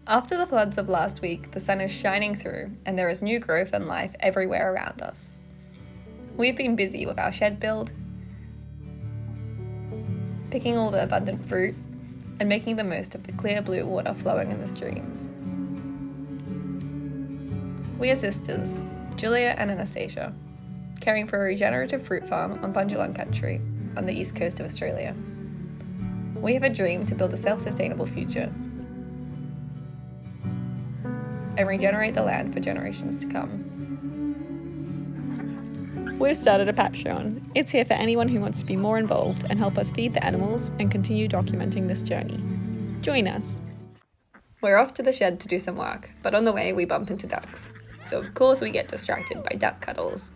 After the floods of last week, the sun is shining through and there is new growth and life everywhere around us. We've been busy with our shed build, picking all the abundant fruit, and making the most of the clear blue water flowing in the streams. We are sisters, Julia and Anastasia, caring for a regenerative fruit farm on Bundjalung country on the east coast of Australia. We have a dream to build a self-sustainable future and regenerate the land for generations to come. We've started a Patreon. It's here for anyone who wants to be more involved and help us feed the animals and continue documenting this journey. Join us. We're off to the shed to do some work, but on the way we bump into ducks. So of course we get distracted by duck cuddles.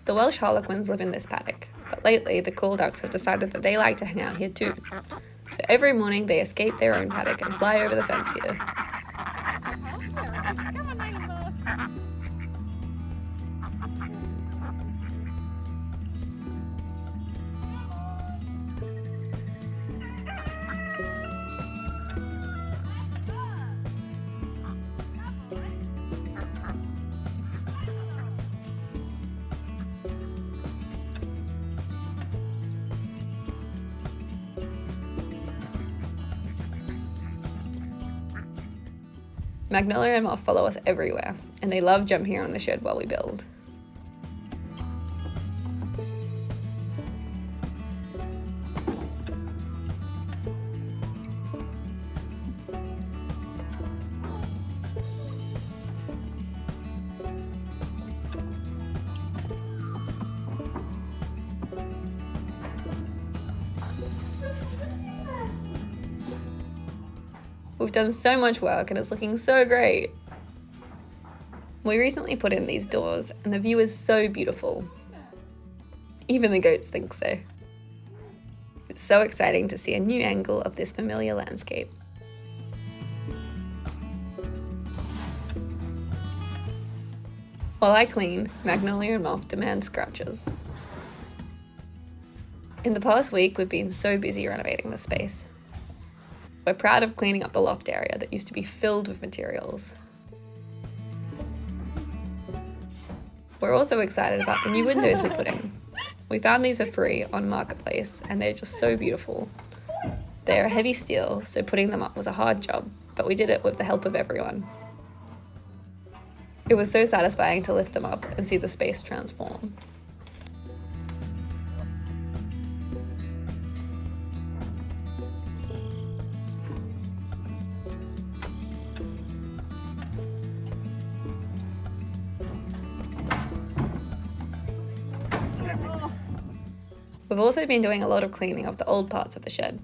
The Welsh harlequins live in this paddock, but lately the cool ducks have decided that they like to hang out here too. So every morning they escape their own paddock and fly over the fence here. Magnolia and Moth follow us everywhere, and they love jumping around the shed while we build. We've done so much work and it's looking so great. We recently put in these doors and the view is so beautiful. Even the goats think so. It's so exciting to see a new angle of this familiar landscape. While I clean, Magnolia and Moth demand scratches. In the past week, we've been so busy renovating the space. We're proud of cleaning up the loft area that used to be filled with materials. We're also excited about the new windows we put in. We found these for free on Marketplace and they're just so beautiful. They are heavy steel, so putting them up was a hard job, but we did it with the help of everyone. It was so satisfying to lift them up and see the space transform. We've also been doing a lot of cleaning of the old parts of the shed,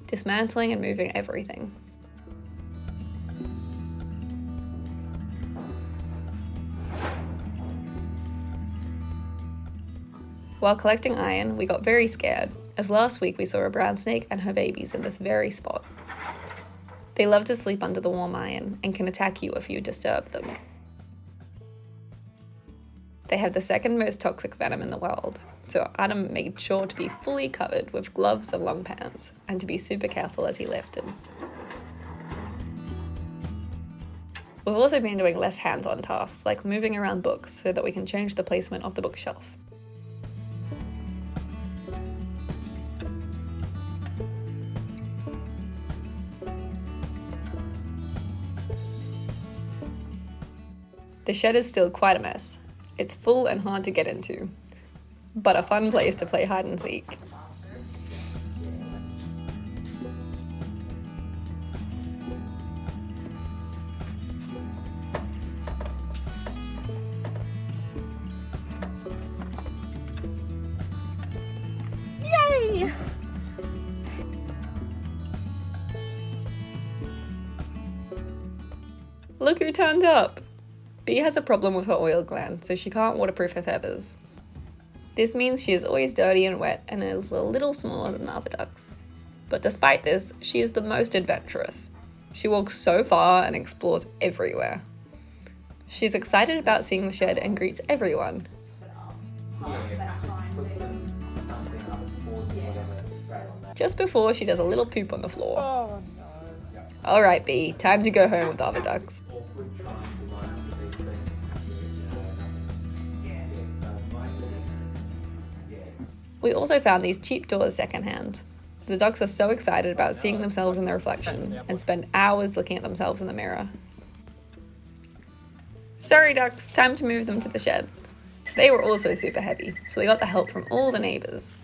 dismantling and moving everything. While collecting iron, we got very scared, as last week we saw a brown snake and her babies in this very spot. They love to sleep under the warm iron and can attack you if you disturb them. They have the second most toxic venom in the world, so Adam made sure to be fully covered with gloves and long pants, and to be super careful as he lifted. We've also been doing less hands-on tasks, like moving around books so that we can change the placement of the bookshelf. The shed is still quite a mess. It's full and hard to get into, but a fun place to play hide and seek. Yay! Look who turned up! Bee has a problem with her oil gland, so she can't waterproof her feathers. This means she is always dirty and wet and is a little smaller than the other ducks. But despite this, she is the most adventurous. She walks so far and explores everywhere. She's excited about seeing the shed and greets everyone. Just before she does a little poop on the floor. Oh no. Alright, Bee, time to go home with other ducks. We also found these cheap doors secondhand. The ducks are so excited about seeing themselves in the reflection and spend hours looking at themselves in the mirror. Sorry ducks, time to move them to the shed. They were also super heavy, so we got the help from all the neighbours.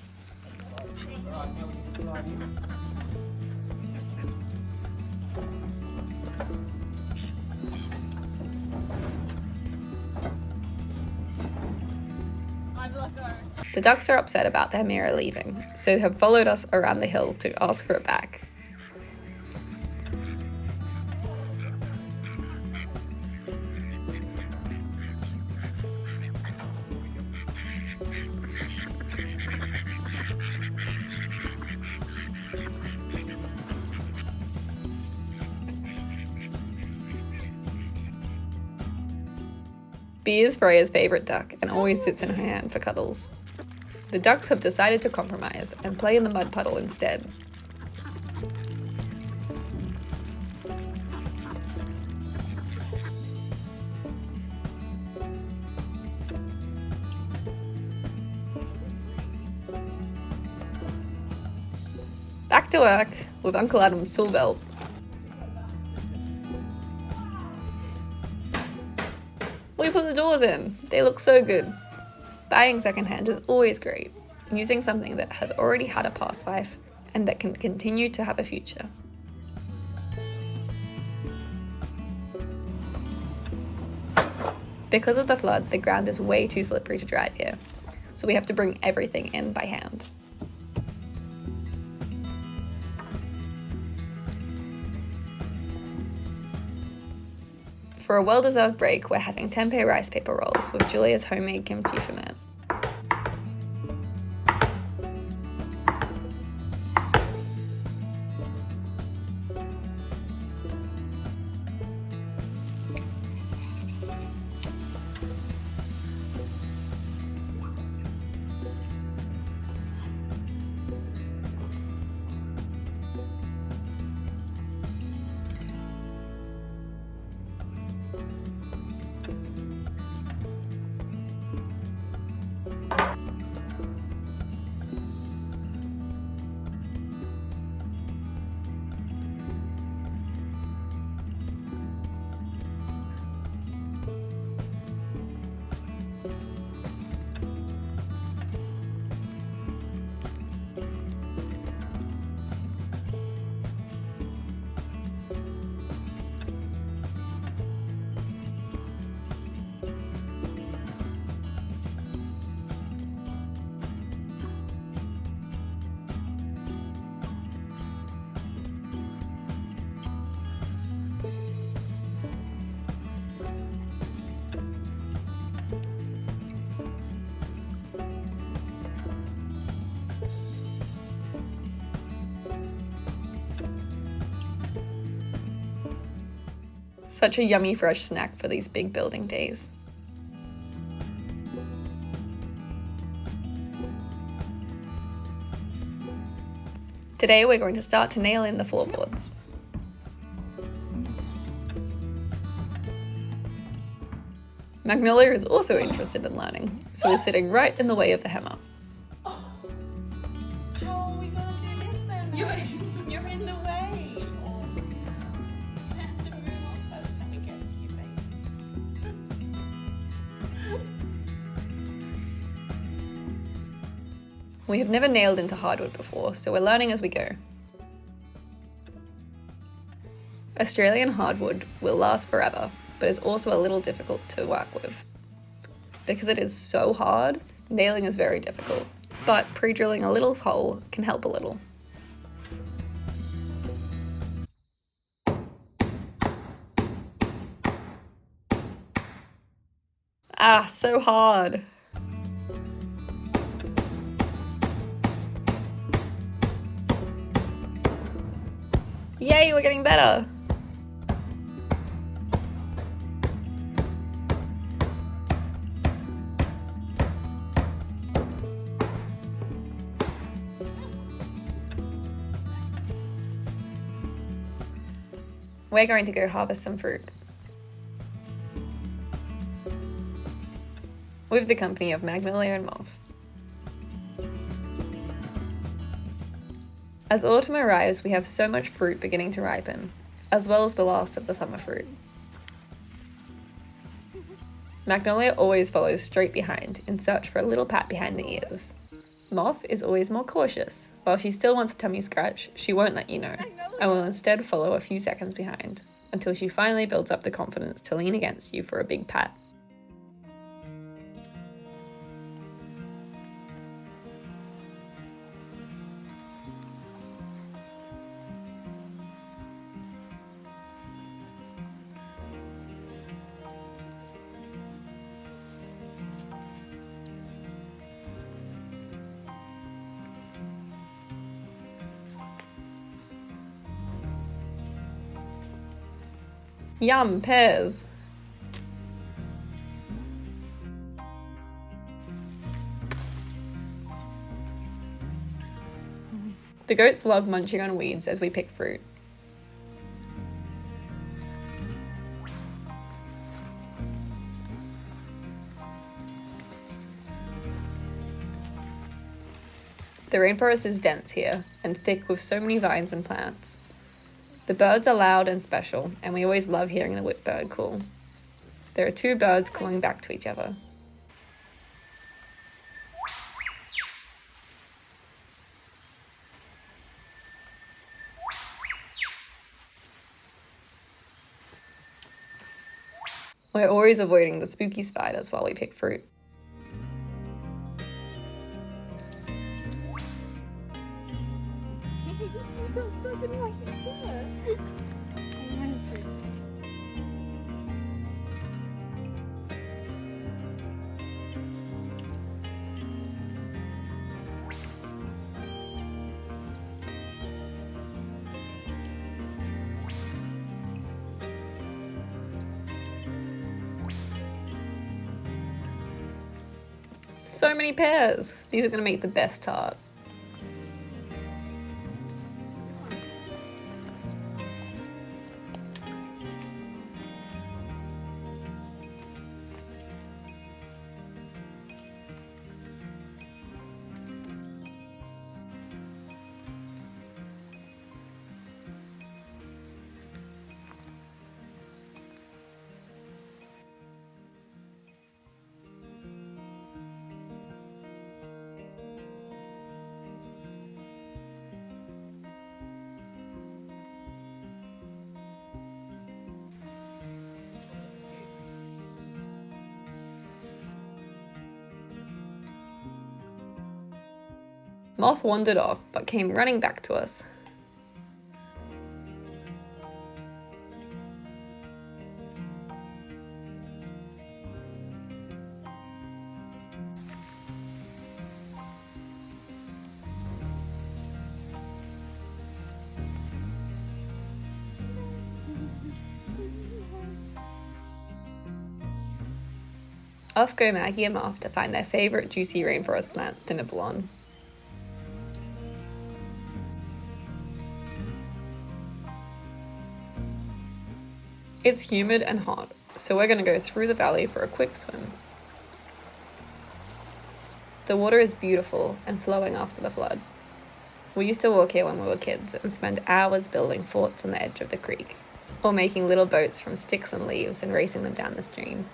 The ducks are upset about their mirror leaving, so they have followed us around the hill to ask for it back. Bee is Freya's favourite duck and always sits in her hand for cuddles. The ducks have decided to compromise and play in the mud puddle instead. Back to work with Uncle Adam's tool belt. We put the doors in. They look so good. Buying secondhand is always great, using something that has already had a past life and that can continue to have a future. Because of the flood, the ground is way too slippery to drive here, so we have to bring everything in by hand. For a well-deserved break, we're having tempeh rice paper rolls with Julia's homemade kimchi ferment. Such a yummy fresh snack for these big building days. Today we're going to start to nail in the floorboards. Magnolia is also interested in learning, so is sitting right in the way of the hammer. How are we gonna do this then? You're in the way. Oh. I have to move on first. Let me get to you, babe. We have never nailed into hardwood before, so we're learning as we go. Australian hardwood will last forever, but is also a little difficult to work with. Because it is so hard, nailing is very difficult, but pre-drilling a little hole can help a little. Ah, so hard. Yay, we're getting better. we're going to go harvest some fruit. With the company of Magnolia and Moth. As autumn arrives, we have so much fruit beginning to ripen, as well as the last of the summer fruit. Magnolia always follows straight behind in search for a little pat behind the ears. Moth is always more cautious. While she still wants a tummy scratch, she won't let you know, and will instead follow a few seconds behind, until she finally builds up the confidence to lean against you for a big pat. Yum, pears! The goats love munching on weeds as we pick fruit. The rainforest is dense here, and thick with so many vines and plants. The birds are loud and special, and we always love hearing the whipbird call. There are two birds calling back to each other. We're always avoiding the spooky spiders while we pick fruit. So many pears! These are going to make the best tart. Moth wandered off, but came running back to us. Off go Maggie and Moth to find their favourite juicy rainforest plants to nibble on. It's humid and hot, so we're going to go through the valley for a quick swim. The water is beautiful and flowing after the flood. We used to walk here when we were kids and spend hours building forts on the edge of the creek, or making little boats from sticks and leaves and racing them down the stream.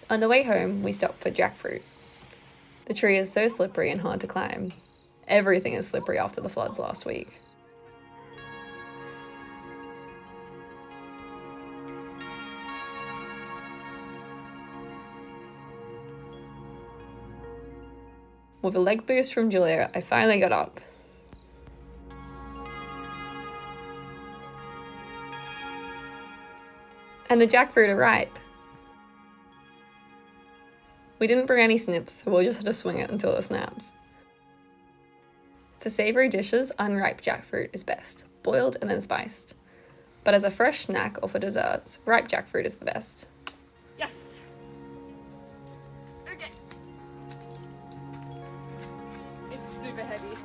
On the way home, we stopped for jackfruit. The tree is so slippery and hard to climb. Everything is slippery after the floods last week. With a leg boost from Julia, I finally got up. And the jackfruit are ripe. We didn't bring any snips, so we'll just have to swing it until it snaps. For savoury dishes, unripe jackfruit is best, boiled and then spiced. But as a fresh snack or for desserts, ripe jackfruit is the best. Yes. Okay. It's super heavy.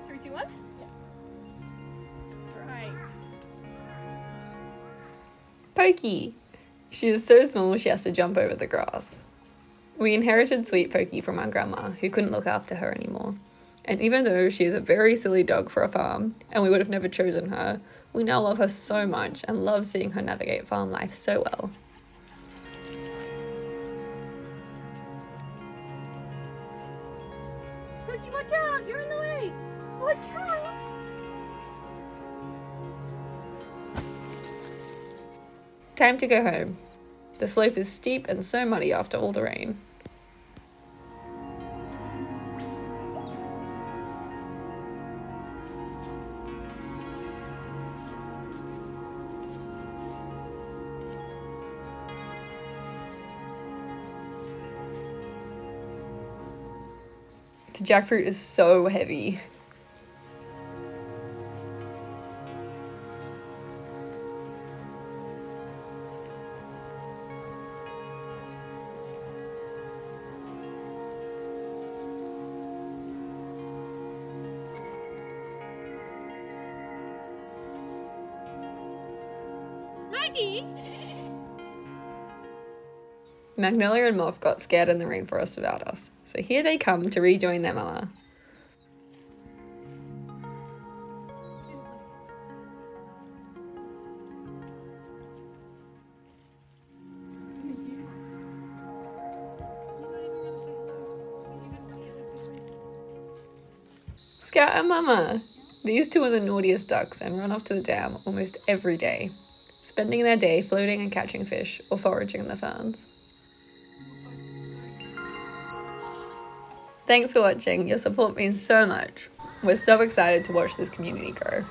3, 2, 1? Yeah. That's right. Pokey! She is so small she has to jump over the grass. We inherited Sweet Pokey from our grandma, who couldn't look after her anymore. And even though she is a very silly dog for a farm, and we would have never chosen her, we now love her so much and love seeing her navigate farm life so well. Pokey, watch out! You're in the way! Watch out! Time to go home. The slope is steep and so muddy after all the rain. The jackfruit is so heavy. Maggie! Magnolia and Moth got scared in the rainforest without us, so here they come to rejoin their mama. Scout and Mama! These two are the naughtiest ducks and run off to the dam almost every day, spending their day floating and catching fish or foraging in the ferns. Thanks for watching, your support means so much. We're so excited to watch this community grow.